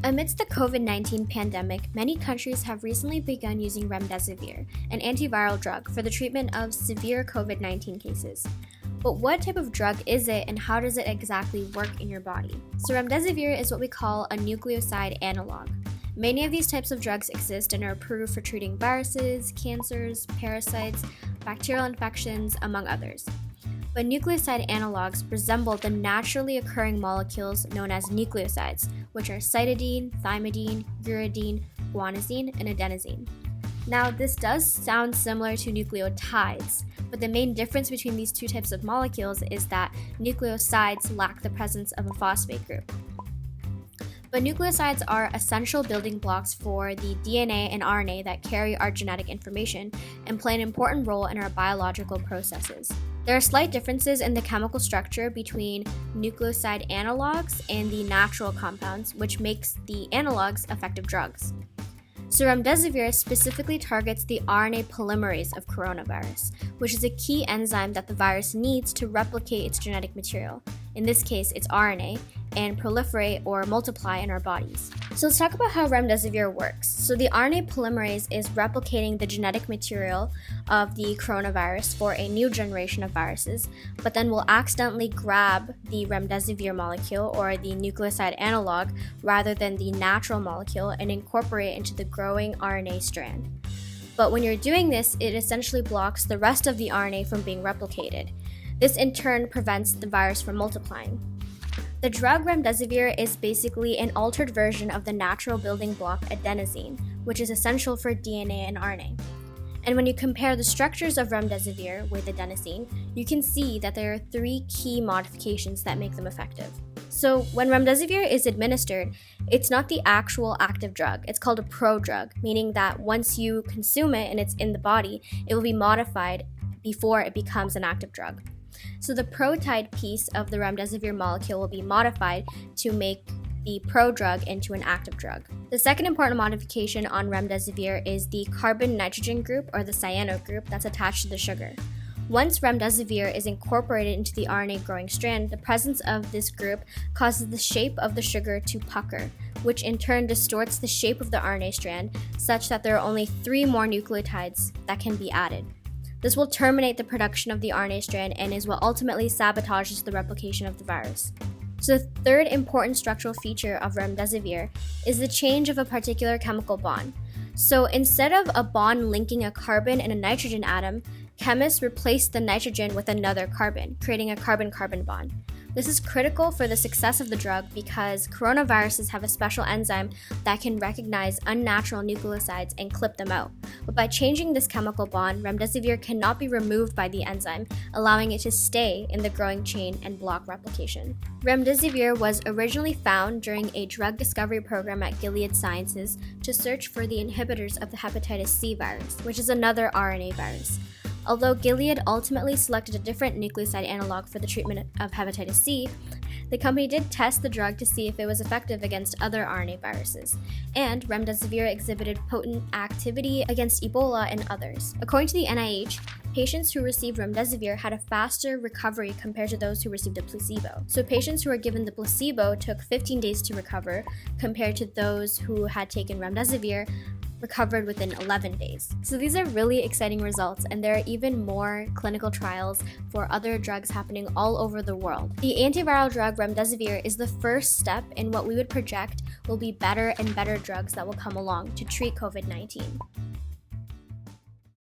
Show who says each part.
Speaker 1: Amidst the COVID-19 pandemic, many countries have recently begun using Remdesivir, an antiviral drug for the treatment of severe COVID-19 cases. But what type of drug is it and how does it exactly work in your body? So Remdesivir is what we call a nucleoside analog. Many of these types of drugs exist and are approved for treating viruses, cancers, parasites, bacterial infections, among others. But nucleoside analogs resemble the naturally occurring molecules known as nucleosides, which are cytidine, thymidine, uridine, guanosine, and adenosine. Now, this does sound similar to nucleotides, but the main difference between these two types of molecules is that nucleosides lack the presence of a phosphate group. But nucleosides are essential building blocks for the DNA and RNA that carry our genetic information and play an important role in our biological processes. There are slight differences in the chemical structure between nucleoside analogs and the natural compounds, which makes the analogs effective drugs. So Remdesivir specifically targets the RNA polymerase of coronavirus, which is a key enzyme that the virus needs to replicate its genetic material, in this case its RNA, and proliferate or multiply in our bodies. So let's talk about how Remdesivir works. So the RNA polymerase is replicating the genetic material of the coronavirus for a new generation of viruses, but then will accidentally grab the Remdesivir molecule or the nucleoside analog rather than the natural molecule and incorporate it into the growing RNA strand. But when you're doing this, it essentially blocks the rest of the RNA from being replicated. This in turn prevents the virus from multiplying. The drug Remdesivir is basically an altered version of the natural building block adenosine, which is essential for DNA and RNA. And when you compare the structures of Remdesivir with adenosine, you can see that there are three key modifications that make them effective. So when Remdesivir is administered, it's not the actual active drug. It's called a prodrug, meaning that once you consume it and it's in the body, it will be modified before it becomes an active drug. So the protide piece of the Remdesivir molecule will be modified to make the prodrug into an active drug. The second important modification on Remdesivir is the carbon-nitrogen group or the cyano group that's attached to the sugar. Once Remdesivir is incorporated into the RNA growing strand, the presence of this group causes the shape of the sugar to pucker, which in turn distorts the shape of the RNA strand such that there are only 3 more nucleotides that can be added. This will terminate the production of the RNA strand and is what ultimately sabotages the replication of the virus. So the third important structural feature of Remdesivir is the change of a particular chemical bond. So instead of a bond linking a carbon and a nitrogen atom, chemists replace the nitrogen with another carbon, creating a carbon-carbon bond. This is critical for the success of the drug because coronaviruses have a special enzyme that can recognize unnatural nucleosides and clip them out. But by changing this chemical bond, Remdesivir cannot be removed by the enzyme, allowing it to stay in the growing chain and block replication. Remdesivir was originally found during a drug discovery program at Gilead Sciences to search for the inhibitors of the hepatitis C virus, which is another RNA virus. Although Gilead ultimately selected a different nucleoside analog for the treatment of hepatitis C, the company did test the drug to see if it was effective against other RNA viruses, and Remdesivir exhibited potent activity against Ebola and others. According to the NIH, patients who received Remdesivir had a faster recovery compared to those who received a placebo. So patients who were given the placebo took 15 days to recover, compared to those who had taken Remdesivir recovered within 11 days. So these are really exciting results, and there are even more clinical trials for other drugs happening all over the world. The antiviral drug Remdesivir is the first step in what we would project will be better and better drugs that will come along to treat COVID-19.